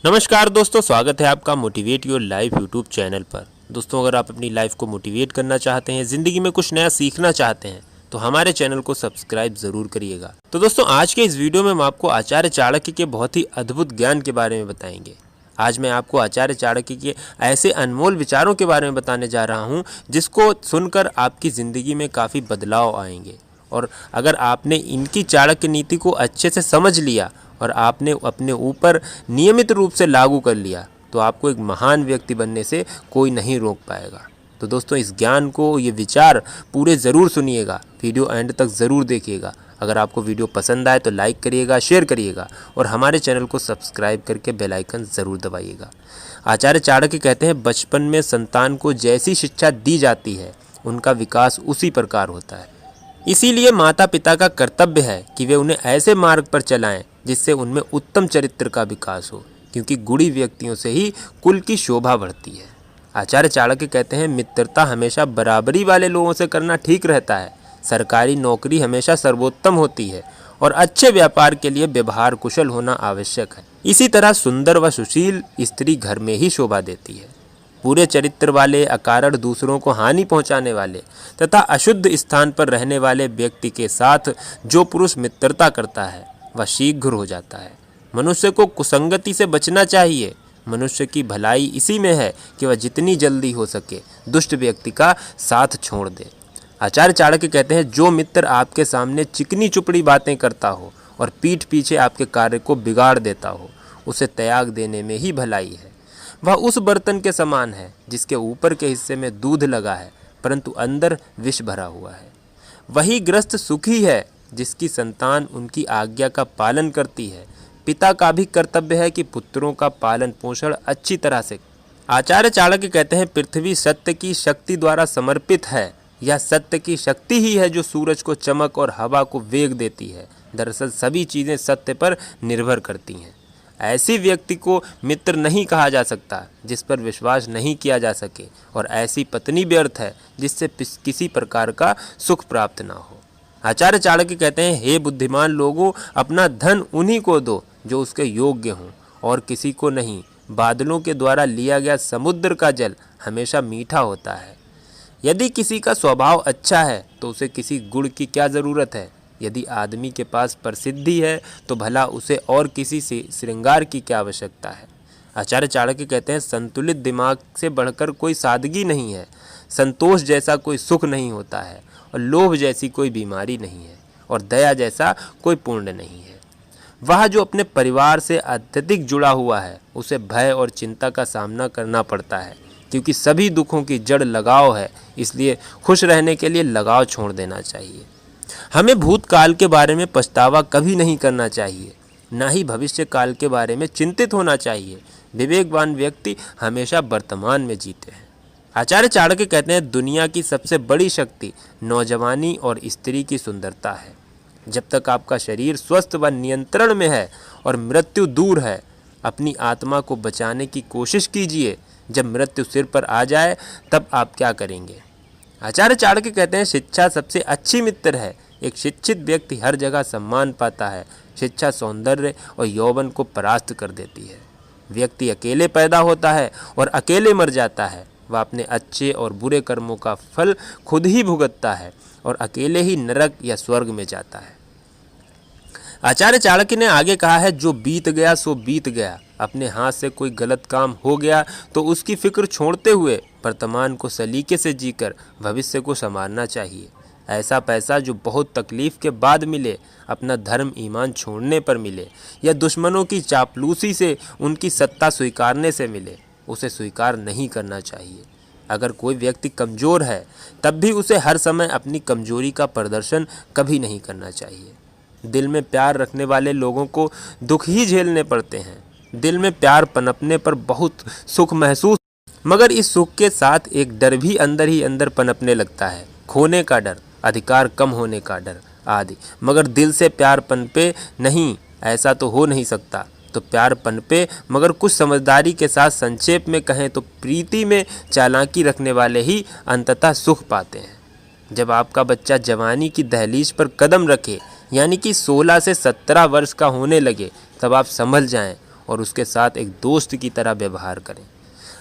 नमस्कार दोस्तों, स्वागत है आपका motivate your life YouTube channel पर। दोस्तों, अगर आप अपनी लाइफ को मोटिवेट करना चाहते हैं, ज़िंदगी में कुछ नया सीखना चाहते हैं, तो हमारे चैनल को सब्सक्राइब ज़रूर करिएगा। तो दोस्तों, आज के इस वीडियो में हम आपको आचार्य चाणक्य के बहुत ही अद्भुत ज्ञान के बारे में बताएंगे। आज मैं आपको आचार्य चाणक्य के ऐसे अनमोल विचारों के बारे में बताने जा रहा हूँ जिसको सुनकर आपकी ज़िंदगी में काफ़ी बदलाव आएंगे। और अगर आपने इनकी चाणक्य नीति को अच्छे से समझ लिया और आपने अपने ऊपर नियमित रूप से लागू कर लिया, तो आपको एक महान व्यक्ति बनने से कोई नहीं रोक पाएगा। तो दोस्तों, इस ज्ञान को, ये विचार पूरे ज़रूर सुनिएगा, वीडियो एंड तक ज़रूर देखिएगा। अगर आपको वीडियो पसंद आए तो लाइक करिएगा, शेयर करिएगा और हमारे चैनल को सब्सक्राइब करके बेल आइकन ज़रूर दबाइएगा। आचार्य चाणक्य कहते हैं, बचपन में संतान को जैसी शिक्षा दी जाती है, उनका विकास उसी प्रकार होता है। इसीलिए माता पिता का कर्तव्य है कि वे उन्हें ऐसे मार्ग पर चलाएं जिससे उनमें उत्तम चरित्र का विकास हो, क्योंकि गुणी व्यक्तियों से ही कुल की शोभा बढ़ती है। आचार्य चाणक्य कहते हैं, मित्रता हमेशा बराबरी वाले लोगों से करना ठीक रहता है। सरकारी नौकरी हमेशा सर्वोत्तम होती है और अच्छे व्यापार के लिए व्यवहार कुशल होना आवश्यक है। इसी तरह सुंदर व सुशील स्त्री घर में ही शोभा देती है। पूरे चरित्र वाले, अकारण दूसरों को हानि पहुंचाने वाले तथा अशुद्ध स्थान पर रहने वाले व्यक्ति के साथ जो पुरुष मित्रता करता है वह शीघ्र हो जाता है। मनुष्य को कुसंगति से बचना चाहिए। मनुष्य की भलाई इसी में है कि वह जितनी जल्दी हो सके दुष्ट व्यक्ति का साथ छोड़ दे। आचार्य चाणक्य कहते हैं, जो मित्र आपके सामने चिकनी चुपड़ी बातें करता हो और पीठ पीछे आपके कार्य को बिगाड़ देता हो, उसे त्याग देने में ही भलाई है। वह उस बर्तन के समान है जिसके ऊपर के हिस्से में दूध लगा है परंतु अंदर विष भरा हुआ है। वही गृहस्थ सुखी है जिसकी संतान उनकी आज्ञा का पालन करती है। पिता का भी कर्तव्य है कि पुत्रों का पालन पोषण अच्छी तरह से। आचार्य चाणक्य कहते हैं, पृथ्वी सत्य की शक्ति द्वारा समर्पित है। यह सत्य की शक्ति ही है जो सूरज को चमक और हवा को वेग देती है। दरअसल सभी चीज़ें सत्य पर निर्भर करती हैं। ऐसी व्यक्ति को मित्र नहीं कहा जा सकता जिस पर विश्वास नहीं किया जा सके, और ऐसी पत्नी व्यर्थ है जिससे किसी प्रकार का सुख प्राप्त ना हो। आचार्य चाणक्य कहते हैं, हे बुद्धिमान लोगों, अपना धन उन्हीं को दो जो उसके योग्य हों और किसी को नहीं। बादलों के द्वारा लिया गया समुद्र का जल हमेशा मीठा होता है। यदि किसी का स्वभाव अच्छा है तो उसे किसी गुण की क्या ज़रूरत है। यदि आदमी के पास प्रसिद्धि है तो भला उसे और किसी से श्रृंगार की क्या आवश्यकता है। आचार्य चाणक्य कहते हैं, संतुलित दिमाग से बढ़कर कोई सादगी नहीं है। संतोष जैसा कोई सुख नहीं होता है और लोभ जैसी कोई बीमारी नहीं है और दया जैसा कोई पुण्य नहीं है। वह जो अपने परिवार से अत्यधिक जुड़ा हुआ है उसे भय और चिंता का सामना करना पड़ता है, क्योंकि सभी दुखों की जड़ लगाव है। इसलिए खुश रहने के लिए लगाव छोड़ देना चाहिए। हमें भूतकाल के बारे में पछतावा कभी नहीं करना चाहिए, ना ही भविष्य काल के बारे में चिंतित होना चाहिए। विवेकवान व्यक्ति हमेशा वर्तमान में जीते हैं। आचार्य चाणक्य कहते हैं, दुनिया की सबसे बड़ी शक्ति नौजवानी और स्त्री की सुंदरता है। जब तक आपका शरीर स्वस्थ व नियंत्रण में है और मृत्यु दूर है, अपनी आत्मा को बचाने की कोशिश कीजिए। जब मृत्यु सिर पर आ जाए तब आप क्या करेंगे। आचार्य चाणक्य कहते हैं, शिक्षा सबसे अच्छी मित्र है। एक शिक्षित व्यक्ति हर जगह सम्मान पाता है। शिक्षा सौंदर्य और यौवन को परास्त कर देती है। व्यक्ति अकेले पैदा होता है और अकेले मर जाता है। वह अपने अच्छे और बुरे कर्मों का फल खुद ही भुगतता है और अकेले ही नरक या स्वर्ग में जाता है। आचार्य चाणक्य ने आगे कहा है, जो बीत गया सो बीत गया। अपने हाथ से कोई गलत काम हो गया तो उसकी फिक्र छोड़ते हुए वर्तमान को सलीके से जीकर भविष्य को संवारना चाहिए। ऐसा पैसा जो बहुत तकलीफ के बाद मिले, अपना धर्म ईमान छोड़ने पर मिले या दुश्मनों की चापलूसी से उनकी सत्ता स्वीकारने से मिले, उसे स्वीकार नहीं करना चाहिए। अगर कोई व्यक्ति कमज़ोर है तब भी उसे हर समय अपनी कमजोरी का प्रदर्शन कभी नहीं करना चाहिए। दिल में प्यार रखने वाले लोगों को दुख ही झेलने पड़ते हैं। दिल में प्यार पनपने पर बहुत सुख महसूस, मगर इस सुख के साथ एक डर भी अंदर ही अंदर पनपने लगता है। खोने का डर, अधिकार कम होने का डर आदि। मगर दिल से प्यार पनपे नहीं, ऐसा तो हो नहीं सकता। तो प्यार पनपे, मगर कुछ समझदारी के साथ। संक्षेप में कहें तो प्रीति में चालाकी रखने वाले ही अंततः सुख पाते हैं। जब आपका बच्चा जवानी की दहलीज पर कदम रखे, यानी कि 16 से 17 वर्ष का होने लगे, तब आप संभल जाएं और उसके साथ एक दोस्त की तरह व्यवहार करें।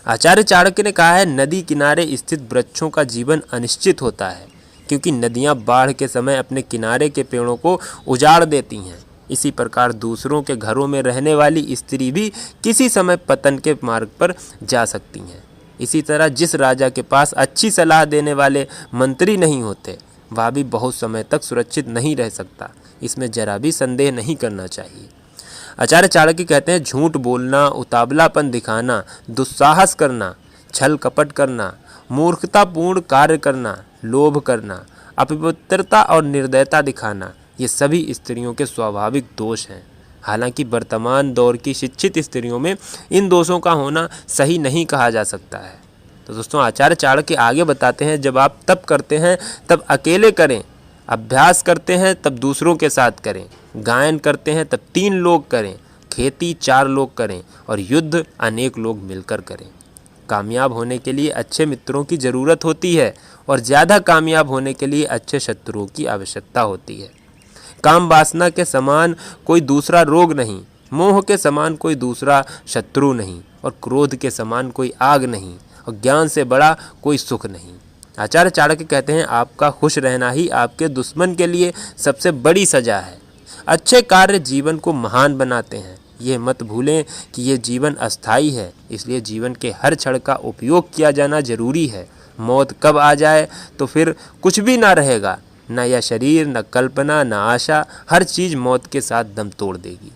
आचार्य चाणक्य ने कहा है, नदी किनारे स्थित वृक्षों का जीवन अनिश्चित होता है, क्योंकि नदियां बाढ़ के समय अपने किनारे के पेड़ों को उजाड़ देती हैं। इसी प्रकार दूसरों के घरों में रहने वाली स्त्री भी किसी समय पतन के मार्ग पर जा सकती हैं। इसी तरह जिस राजा के पास अच्छी सलाह देने वाले मंत्री नहीं होते, वह भी बहुत समय तक सुरक्षित नहीं रह सकता। इसमें जरा भी संदेह नहीं करना चाहिए। आचार्य चाणक्य कहते हैं, झूठ बोलना, उतावलापन दिखाना, दुस्साहस करना, छल कपट करना, मूर्खतापूर्ण कार्य करना, लोभ करना, अपवित्रता और निर्दयता दिखाना, ये सभी स्त्रियों के स्वाभाविक दोष हैं। हालांकि वर्तमान दौर की शिक्षित स्त्रियों में इन दोषों का होना सही नहीं कहा जा सकता है। तो दोस्तों, आचार्य चाणक्य आगे बताते हैं, जब आप तप करते हैं तब अकेले करें, अभ्यास करते हैं तब दूसरों के साथ करें, गायन करते हैं तब 3 लोग करें, खेती 4 लोग करें और युद्ध अनेक लोग मिलकर करें। कामयाब होने के लिए अच्छे मित्रों की ज़रूरत होती है और ज़्यादा कामयाब होने के लिए अच्छे शत्रुओं की आवश्यकता होती है। काम वासना के समान कोई दूसरा रोग नहीं, मोह के समान कोई दूसरा शत्रु नहीं, और क्रोध के समान कोई आग नहीं, और ज्ञान से बड़ा कोई सुख नहीं। आचार्य चाणक्य कहते हैं, आपका खुश रहना ही आपके दुश्मन के लिए सबसे बड़ी सजा है। अच्छे कार्य जीवन को महान बनाते हैं। ये मत भूलें कि ये जीवन अस्थाई है, इसलिए जीवन के हर क्षण का उपयोग किया जाना जरूरी है। मौत कब आ जाए तो फिर कुछ भी ना रहेगा, न यह शरीर, न कल्पना, न आशा, हर चीज़ मौत के साथ दम तोड़ देगी।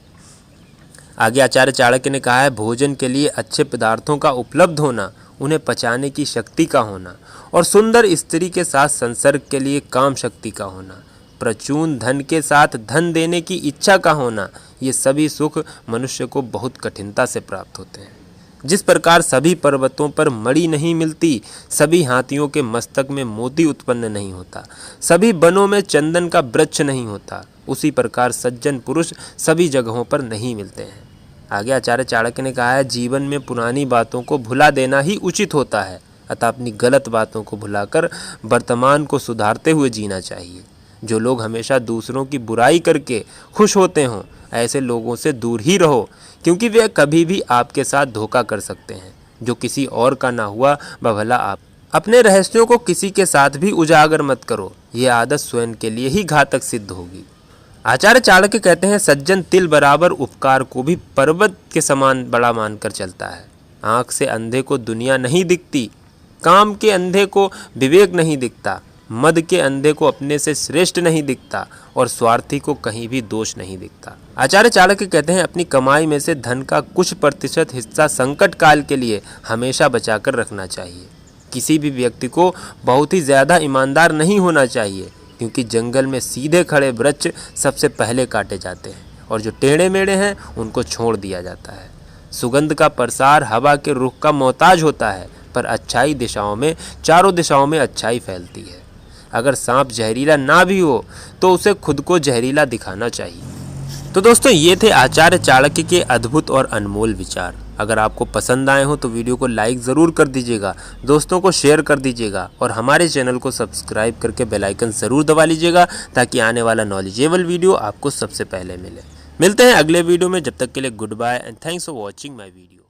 आगे आचार्य चाणक्य ने कहा है, भोजन के लिए अच्छे पदार्थों का उपलब्ध होना, उन्हें पचाने की शक्ति का होना और सुंदर स्त्री के साथ संसर्ग के लिए काम शक्ति का होना, प्रचुर धन के साथ धन देने की इच्छा का होना, ये सभी सुख मनुष्य को बहुत कठिनता से प्राप्त होते हैं। जिस प्रकार सभी पर्वतों पर मणि नहीं मिलती, सभी हाथियों के मस्तक में मोती उत्पन्न नहीं होता, सभी वनों में चंदन का वृक्ष नहीं होता, उसी प्रकार सज्जन पुरुष सभी जगहों पर नहीं मिलते हैं। आगे आचार्य चाणक्य ने कहा है, जीवन में पुरानी बातों को भुला देना ही उचित होता है, अतः अपनी गलत बातों को भुलाकर वर्तमान को सुधारते हुए जीना चाहिए। जो लोग हमेशा दूसरों की बुराई करके खुश होते हों, ऐसे लोगों से दूर ही रहो, क्योंकि वे कभी भी आपके साथ धोखा कर सकते हैं। जो किसी और का ना हुआ वह भला आप। अपने रहस्यों को किसी के साथ भी उजागर मत करो, ये आदत स्वयं के लिए ही घातक सिद्ध होगी। आचार्य चाणक्य कहते हैं, सज्जन तिल बराबर उपकार को भी पर्वत के समान बड़ा मानकर चलता है। आँख से अंधे को दुनिया नहीं दिखती, काम के अंधे को विवेक नहीं दिखता, मद के अंधे को अपने से श्रेष्ठ नहीं दिखता और स्वार्थी को कहीं भी दोष नहीं दिखता। आचार्य चाणक्य कहते हैं, अपनी कमाई में से धन का कुछ प्रतिशत हिस्सा संकट काल के लिए हमेशा बचाकर रखना चाहिए। किसी भी व्यक्ति को बहुत ही ज़्यादा ईमानदार नहीं होना चाहिए, क्योंकि जंगल में सीधे खड़े वृक्ष सबसे पहले काटे जाते हैं और जो टेढ़े मेढ़े हैं उनको छोड़ दिया जाता है। सुगंध का प्रसार हवा के रुख का मोहताज होता है, पर अच्छाई दिशाओं में, चारों दिशाओं में अच्छाई फैलती है। अगर सांप जहरीला ना भी हो तो उसे खुद को जहरीला दिखाना चाहिए। तो दोस्तों, ये थे आचार्य चाणक्य के अद्भुत और अनमोल विचार। अगर आपको पसंद आए हो तो वीडियो को लाइक ज़रूर कर दीजिएगा, दोस्तों को शेयर कर दीजिएगा और हमारे चैनल को सब्सक्राइब करके बेल आइकन ज़रूर दबा लीजिएगा, ताकि आने वाला नॉलेजेबल वीडियो आपको सबसे पहले मिले। मिलते हैं अगले वीडियो में, जब तक के लिए goodbye and thanks for watching my video.